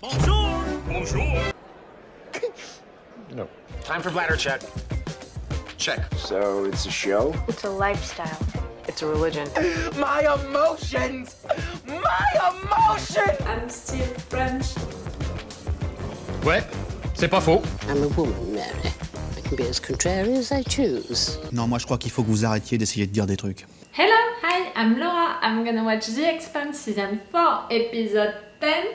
Bonjour. Bonjour. No. Time for bladder check. Check. So it's a show? It's a lifestyle. It's a religion. My emotions! My emotions! I'm still French. Ouais, c'est pas faux. I'm a woman, Mary. I can be as contrary as I choose. Non, moi je crois qu'il faut que vous arrêtiez d'essayer de dire des trucs. Hello, hi, I'm Laura. I'm gonna watch The Expanse season 4, episode 10.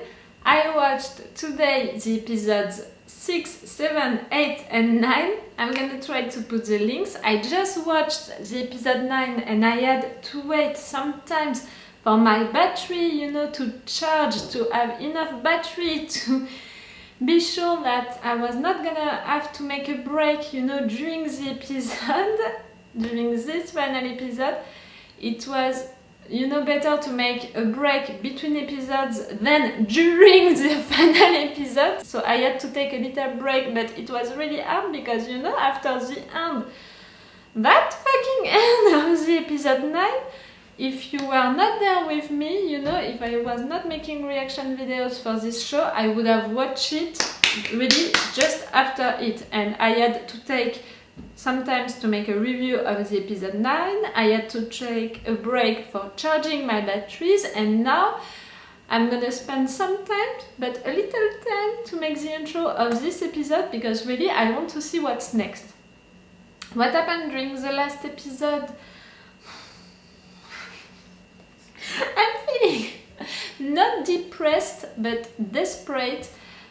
I watched today the episodes 6, 7, 8 and 9. I'm gonna try to put the links. I just watched the episode 9 and I had to wait sometimes for my battery, to charge, to have enough battery to be sure that I was not gonna have to make a break, during the episode, during this final episode. It was, better to make a break between episodes than during the final episode. So I had to take a little break, but it was really hard because, after the end, that fucking end of the episode 9, if you were not there with me, if I was not making reaction videos for this show, I would have watched it really just after it. And I had to take sometimes to make a review of the episode 9. I had to take a break for charging my batteries, and now I'm gonna spend some time, but a little time, to make the intro of this episode, because really I want to see what's next. What happened during the last episode? I'm feeling not depressed but desperate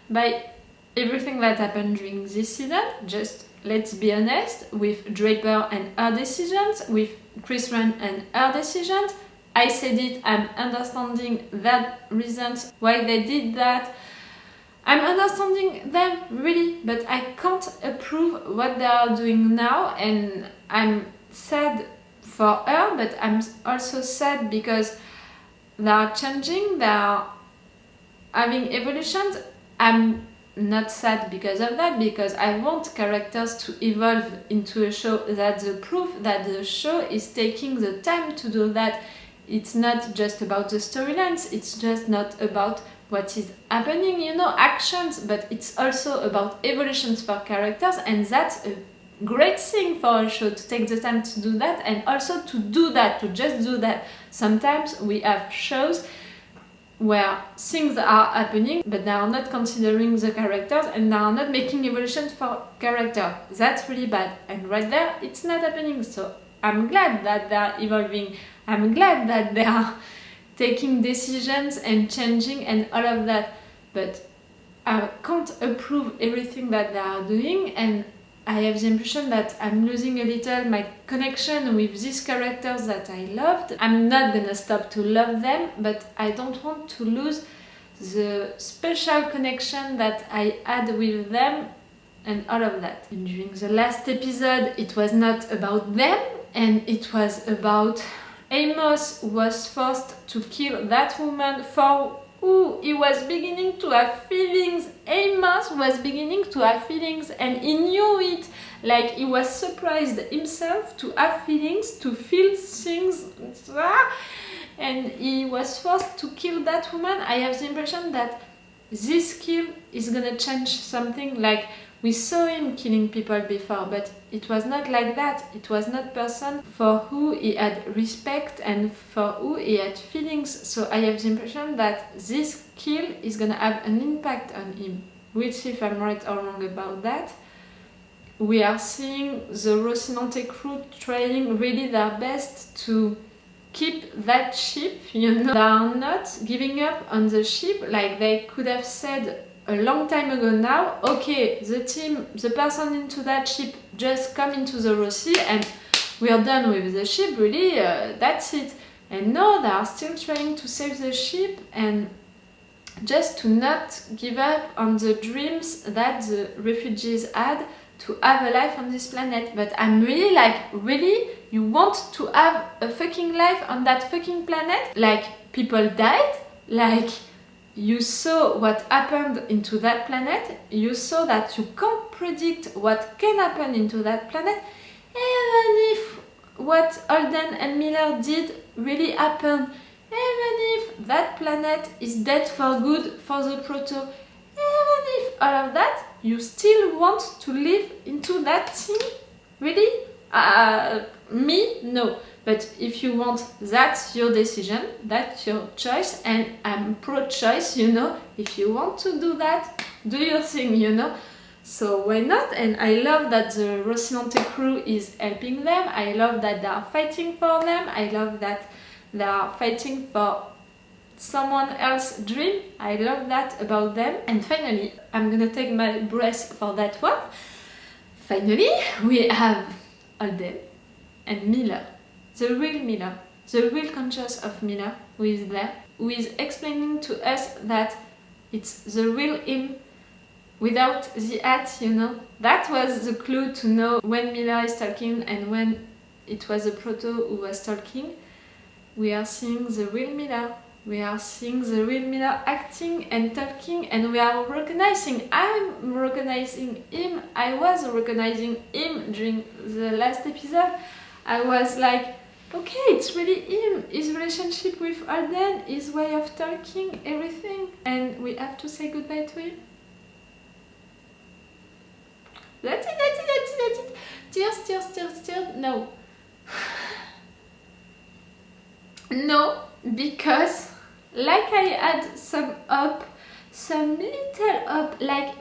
by everything that happened during this season. Just let's be honest, with Draper and her decisions, with Chris Run and her decisions. I said it, I'm understanding that reasons why they did that. I'm understanding them really, but I can't approve what they are doing now, and I'm sad for her, but I'm also sad because they are changing, they are having evolutions. I'm not sad because of that, because I want characters to evolve into a show. That's the proof that the show is taking the time to do that. It's not just about the storylines, it's just not about what is happening, actions, but it's also about evolutions for characters, and that's a great thing for a show, to take the time to do that, and also to do that, to just do that. Sometimes we have shows where things are happening, but they are not considering the characters, and they are not making evolution for character. That's really bad, and right there, it's not happening. So I'm glad that they are evolving. I'm glad that they are taking decisions and changing and all of that, but I can't approve everything that they are doing, and I have the impression that I'm losing a little my connection with these characters that I loved. I'm not gonna stop to love them, but I don't want to lose the special connection that I had with them and all of that. And during the last episode, it was not about them, and it was about Amos, who was forced to kill that woman for who he was beginning to have feelings. Amos was beginning to have feelings, and he knew it. Like, he was surprised himself to have feelings, to feel things, and he was forced to kill that woman. I have the impression that this kill is gonna change something. Like, we saw him killing people before, but it was not like that. It was not person for who he had respect and for who he had feelings. So I have the impression that this kill is gonna have an impact on him. We'll see if I'm right or wrong about that. We are seeing the Rocinante crew trying really their best to keep that ship, They are not giving up on the ship like they could have said a long time ago now. Okay, the person into that ship just come into the Rossi and we are done with the ship, really, that's it. And no, they are still trying to save the ship and just to not give up on the dreams that the refugees had to have a life on this planet. But I'm really like, really? You want to have a fucking life on that fucking planet? Like, people died? Like, you saw what happened into that planet, you saw that you can't predict what can happen into that planet, even if what Holden and Miller did really happened, even if that planet is dead for good for the Proto, even if all of that, you still want to live into that thing? Really? Me? No. But if you want, that's your decision, that's your choice, and I'm pro-choice, you know. If you want to do that, do your thing, you know. So why not? And I love that the Rocinante crew is helping them. I love that they are fighting for them. I love that they are fighting for someone else's dream. I love that about them. And finally, I'm gonna take my breath for that one. Finally, we have Alden and Miller. The real Miller, the real conscious of Miller, who is there, who is explaining to us that it's the real him without the hat, you know. That was the clue to know when Miller is talking and when it was the Proto who was talking. We are seeing the real Miller. We are seeing the real Miller acting and talking, and we are recognizing. I'm recognizing him. I was recognizing him during the last episode. I was like, okay, it's really him, his relationship with Alden, his way of talking, everything. And we have to say goodbye to him. That's it. Tears. No. No, because like I had some little hope, like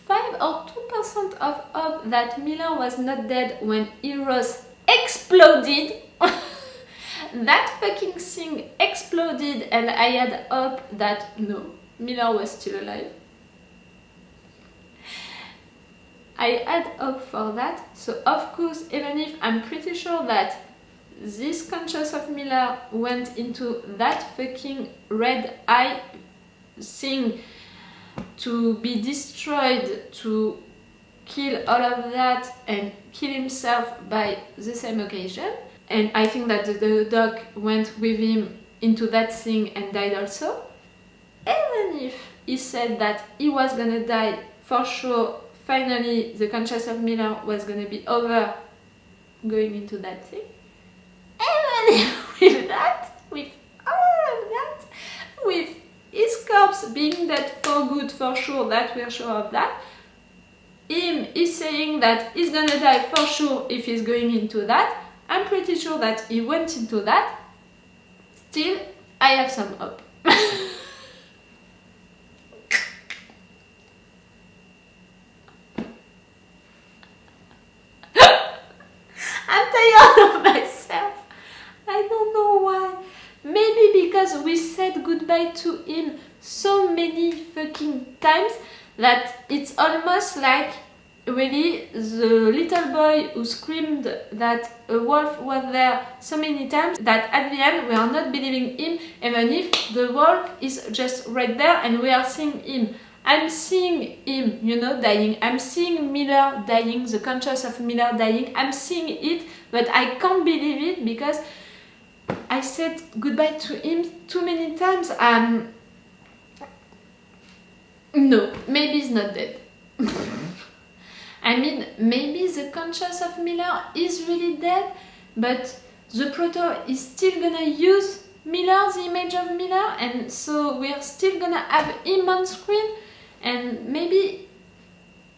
5 or 2% of hope that Miller was not dead when Heroes exploded. That fucking thing exploded, and I had hope that no, Miller was still alive. I had hope for that. So of course, even if I'm pretty sure that this conscious of Miller went into that fucking red eye thing to be destroyed, to kill all of that and kill himself by the same occasion. And I think that the dog went with him into that thing and died also. Even if he said that he was gonna die for sure, finally the conscious of Miller was gonna be over going into that thing. Even if with that, with all of that, with his corpse being dead for good for sure, that we're sure of that, him is saying that he's gonna die for sure if he's going into that. I'm pretty sure that he went into that. Still, I have some hope. I'm tired of myself. I don't know why. Maybe because we said goodbye to him so many fucking times that it's almost like really the little boy who screamed that a wolf was there so many times that at the end we are not believing him, even if the wolf is just right there and we are seeing him. I'm seeing him, you know, dying. I'm seeing Miller dying, the conscious of Miller dying. I'm seeing it, but I can't believe it because I said goodbye to him too many times. No, maybe he's not dead. I mean, maybe the conscious of Miller is really dead, but the Proto is still gonna use Miller, the image of Miller, and so we're still gonna have him on screen, and maybe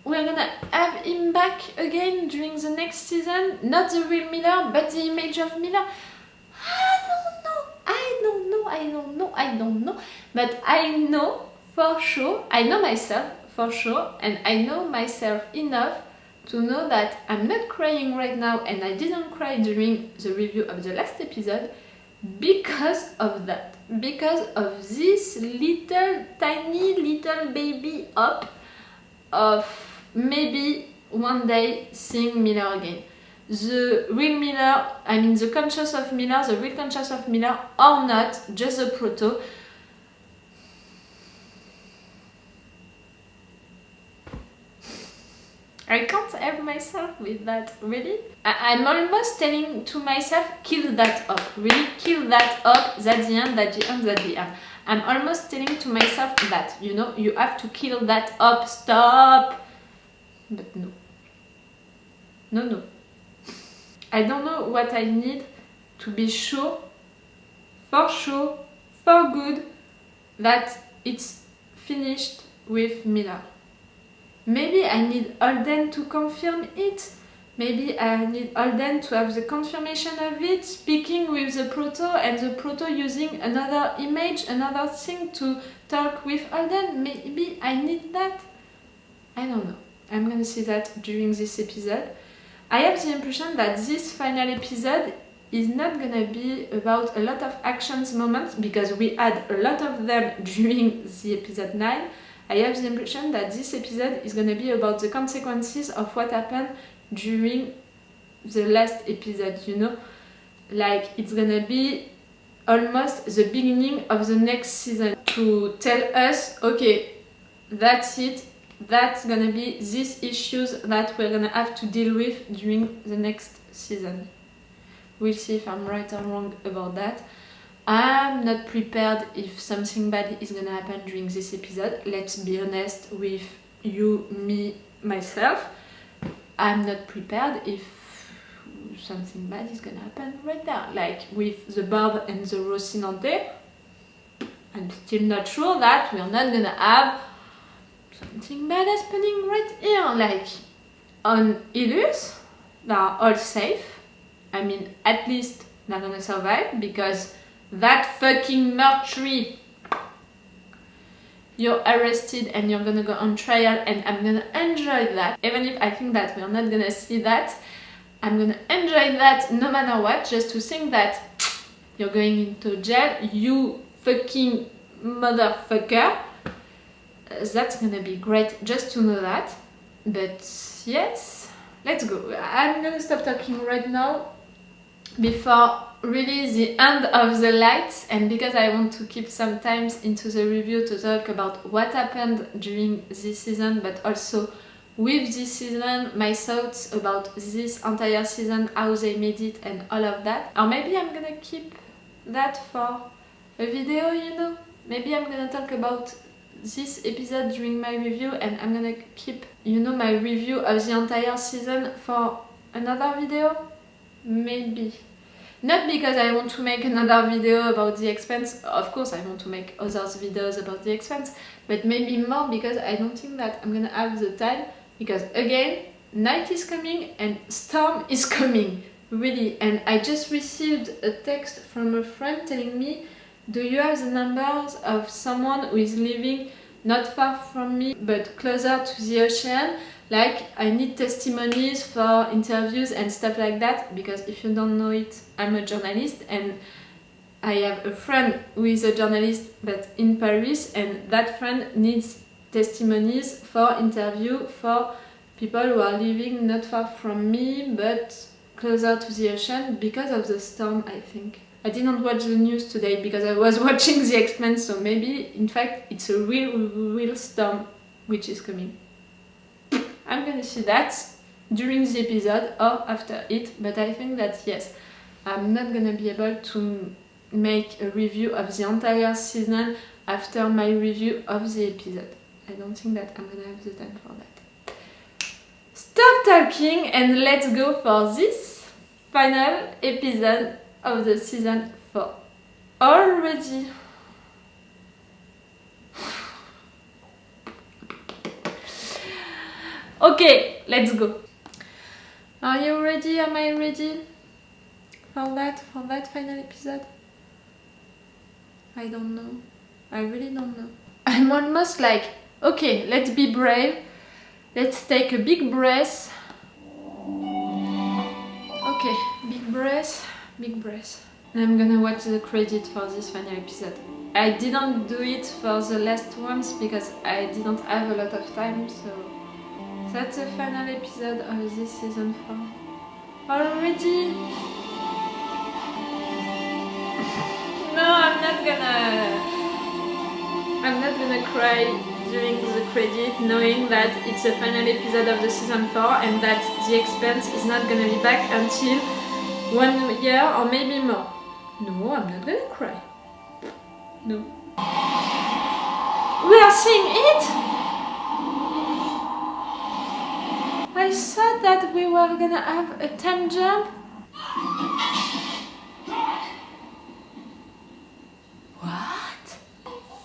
we're gonna have him back again during the next season. Not the real Miller, but the image of Miller. I don't know. But I know for sure, I know myself for sure, and I know myself enough to know that I'm not crying right now, and I didn't cry during the review of the last episode because of that. Because of this tiny little baby hope of maybe one day seeing Miller again. The real Miller, I mean the conscious of Miller, the real conscious of Miller, or not, just the Proto. I can't help myself with that, really. I'm almost telling to myself, kill that up, really kill that up, that's the end, that's the end, that's the end. I'm almost telling to myself that, you know, you have to kill that up, stop. But no. No. I don't know what I need to be sure for sure, for good, that it's finished with Miller. Maybe I need Holden to confirm it. Maybe I need Holden to have the confirmation of it, speaking with the Proto and the Proto using another image, another thing to talk with Holden. Maybe I need that. I don't know. I'm gonna see that during this episode. I have the impression that this final episode is not gonna be about a lot of actions moments because we had a lot of them during the episode 9. I have the impression that this episode is gonna be about the consequences of what happened during the last episode, you know? Like, it's gonna be almost the beginning of the next season to tell us, okay, that's it, that's gonna be these issues that we're gonna have to deal with during the next season. We'll see if I'm right or wrong about that. I'm not prepared if something bad is gonna happen during this episode. Let's be honest with you, me, myself. I'm not prepared if something bad is gonna happen right now. Like with the Barb and the Rocinante, I'm still not sure that we're not gonna have something bad happening right here. Like on Ilus, they are all safe. I mean, at least they're gonna survive because that fucking Mercury, you're arrested and you're gonna go on trial, and I'm gonna enjoy that. Even if I think that we're not gonna see that, I'm gonna enjoy that no matter what, just to think that you're going into jail, you fucking motherfucker. That's gonna be great just to know that. But yes, let's go. I'm gonna stop talking right now before really the end of the lights, and because I want to keep some time into the review to talk about what happened during this season, but also with this season, my thoughts about this entire season, how they made it and all of that. Or maybe I'm gonna keep that for a video, you know? Maybe I'm gonna talk about this episode during my review, and I'm gonna keep, you know, my review of the entire season for another video. Maybe. Not because I want to make another video about The Expanse, of course I want to make other videos about The Expanse, but maybe more because I don't think that I'm gonna have the time, because again, night is coming and storm is coming, really. And I just received a text from a friend telling me, do you have the numbers of someone who is living not far from me but closer to the ocean? Like, I need testimonies for interviews and stuff like that, because if you don't know it, I'm a journalist and I have a friend who is a journalist but in Paris, and that friend needs testimonies for interview for people who are living not far from me but closer to the ocean because of the storm, I think. I didn't watch the news today because I was watching The Expanse, so maybe in fact it's a real storm which is coming. I'm gonna see that during the episode or after it, but I think that yes, I'm not gonna be able to make a review of the entire season after my review of the episode. I don't think that I'm gonna have the time for that. Stop talking and let's go for this final episode of the season 4 already. Okay, let's go. Are you ready? Am I ready for that final episode? I don't know. I really don't know. I'm almost like, okay, let's be brave. Let's take a big breath. Okay, big breath, big breath. And I'm gonna watch the credit for this final episode. I didn't do it for the last ones because I didn't have a lot of time, so that's the final episode of this season 4. Already? No, I'm not gonna cry during the credit, knowing that it's the final episode of the season 4 and that The Expanse is not gonna be back until 1 year or maybe more. No, I'm not gonna cry. No. We are seeing it? I thought that we were gonna have a time jump.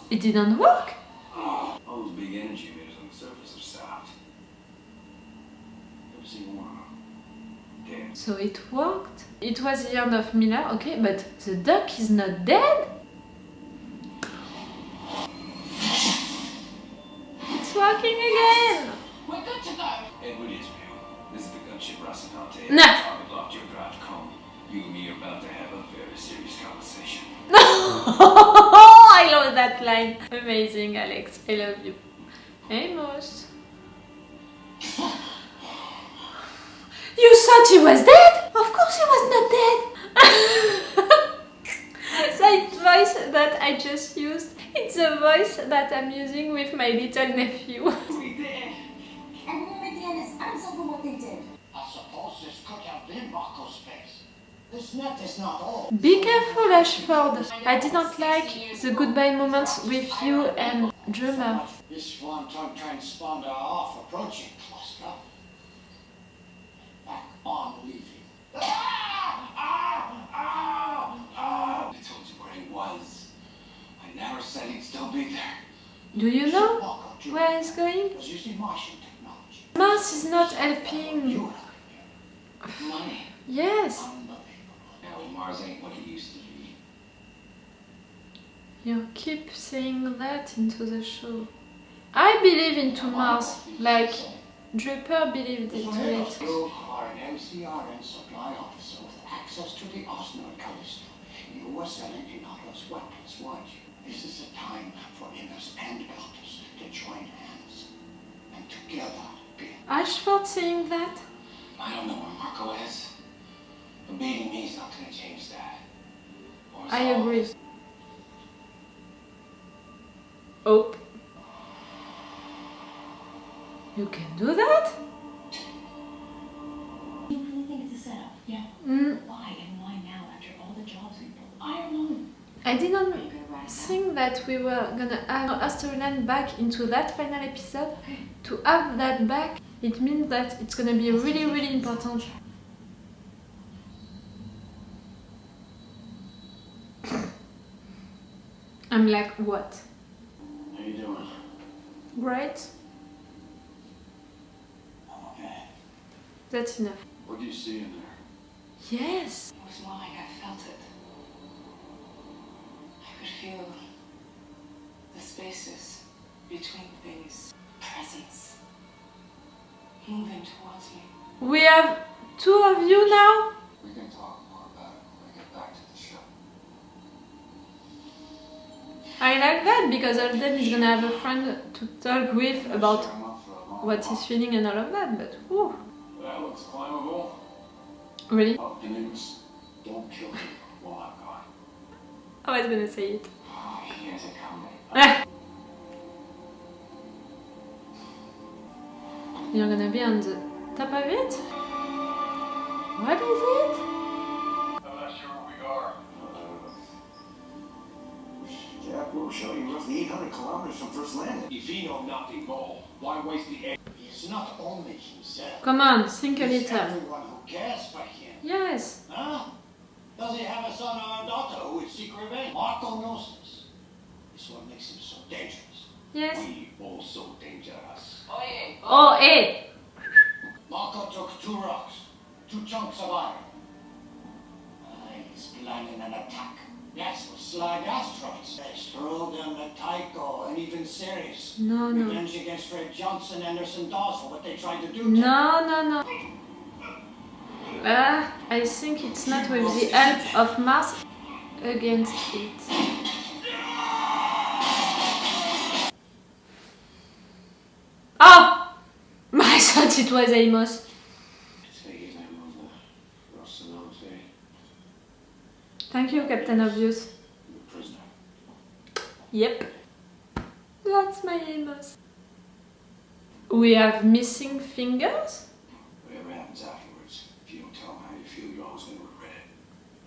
It didn't work? All those big energy emitters on the surface have stopped. Every single one of them. Dead. So it worked. It was the end of Miller, okay, but the duck is not dead? It's working again! We're good to go. Edward Ismail, this is the gunship Rocinante. Nah. Target locked your drive home. You and me are about to have a very serious conversation. I love that line. Amazing, Alex. I love you. Amos. You thought he was dead? Of course he was not dead. That voice that I just used, it's the voice that I'm using with my little nephew. And where again is answer for what they did. I suppose this could have been Marco's face. This net is not all. Be careful, Ashford. I didn't like the goodbye moments with you and Drummer. This one-ton transponder off approaching cluster. Back on leaving. I told you where he was. I never said he'd still be there. Do you know where he's going? Was using Martian technology. Mars is not helping. You Money. Yes. Now Mars ain't what it used to be. You keep saying that into the show. I believe into Mars, like Draper believed into it. You are an MCRN supply officer with access to the Osnard Callisto. You were selling Inato's weapons, weren't you? This is a time for Inners and Elders to join hands and together be. Ashford saying that? I don't know where Marco is. But beating me's not gonna change that. Or I solve agree. it. Oh. You can do that? You really think it's a setup? Yeah. Mm, Why and why now after all the jobs we pulled? I don't know. I didn't think that we were gonna have a storyline back into that final episode. To have that back, it means that it's gonna be really, really important. I'm like, what? How you doing? Great? Okay. That's enough. What do you see in there? Yes! It was more like I felt it. I could feel the spaces between things, presence, moving towards me. We have two of you now? We can talk more about it when we get back to the show. I like that because Alden is gonna have a friend to talk with about Cheer him up for a long what he's feeling and all of that, but whew. That looks climbable. Really? Optimus, don't kill me while I'm gone. I was gonna say it. Oh, he has it coming. Ah! You're gonna be on the top of it? What is it? I'm not sure where we are. Jack will show you roughly 800 kilometers from first landing. If he know nothing more, why waste the air? It's not only himself. Come on, think a It's little. everyone who cares for him. Yes. Huh? Does he have a son or a daughter who would seek revenge? Marco knows this. It's what makes him so dangerous. Yes. We also dangerous. Oh, hey! Marco took 2 rocks, 2 chunks of iron. He's planning an attack. Yes, with slag asteroids. Strogan, Tycho, and even Ceres. No, no. Revenge against Fred Johnson, Anderson Dawes for what they tried to do to No, no, no. I think it's not with the help of Mars against it. Oh! I thought it was Amos. Taking him on the Rocinante, Thank you, Captain Obvious. the prisoner. Yep. That's my Amos. We have missing fingers? Whatever happens afterwards, if you don't tell him how you feel, you're always going to regret it.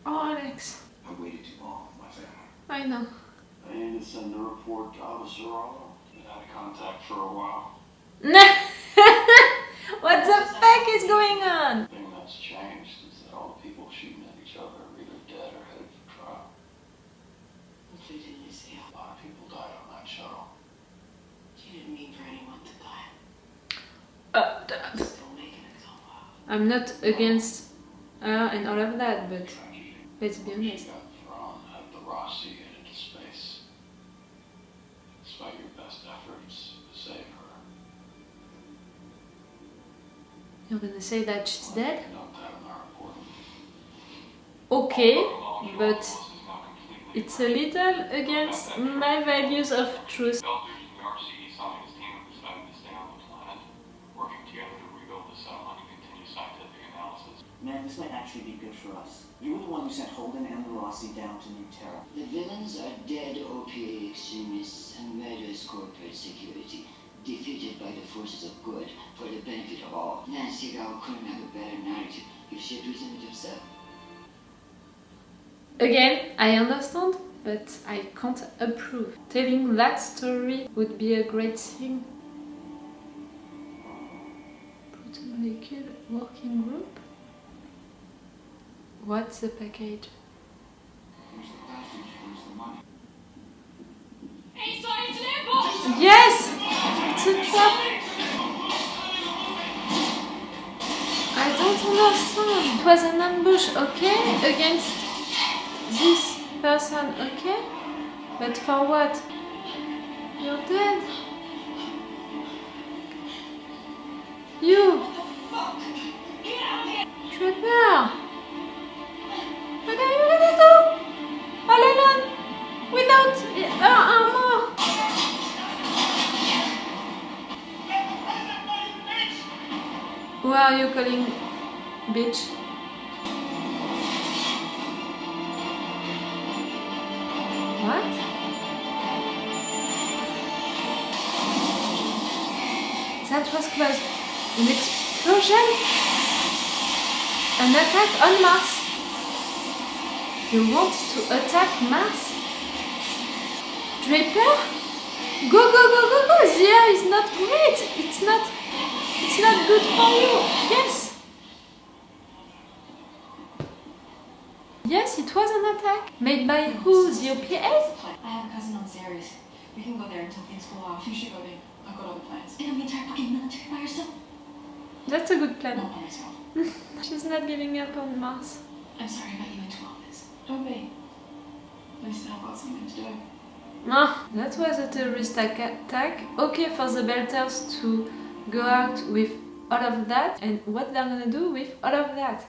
Oh, Alex. I waited too long with my family. I know. I need to send a report to Officer Arlo. Been out of contact for a while. What the fuck is going on? The thing that's changed is that all the people shooting at each other are either dead or headed for trial. What did you say? A lot of people died on that that shuttle. You didn't mean for anyone to die. Uh, I'm not against her and all of that, but let's be honest. She got thrown out of the Rossi and into space. Despite your best efforts to save her. You're gonna say that she's dead? Note that in our report. Okay, but it's a little against my values of truth. Man, this might actually be good for us. You were the one who sent Holden and the Rossi down to New Terra. The villains are dead OPA extremists and murderous corporate security, defeated by the forces of good for the benefit of all. Nancy Rao couldn't have a better narrative if she had written it herself. Again, I understand, but I can't approve. Telling that story would be a great thing. Proton Molecule Working Group? What's the package? Here's the passage, here's the money. Yes! It's a trap! I don't understand. It was an ambush, okay? Against this person, okay? But for what? You're dead. You! Trevor! What are you gonna do? All alone? Without armor? Who are you calling bitch? What? That was close. An explosion? An attack on Mars? You want to attack Mars? Draper? Go, go, go, go, go! The air is not great! It's not good for you! Yes! Yes, it was an attack. Made by who? The OPA? I have a cousin on Ceres. We can go there until things cool off. You should go there. I've got other plans. And the entire fucking military by yourself? That's a good plan. Not by myself. She's not giving up on Mars. I'm sorry I got you into all this. Don't be. At least I've got something to do. Ah, that was a terrorist attack. Okay for the Belters to go out with all of that. And what they're gonna do with all of that?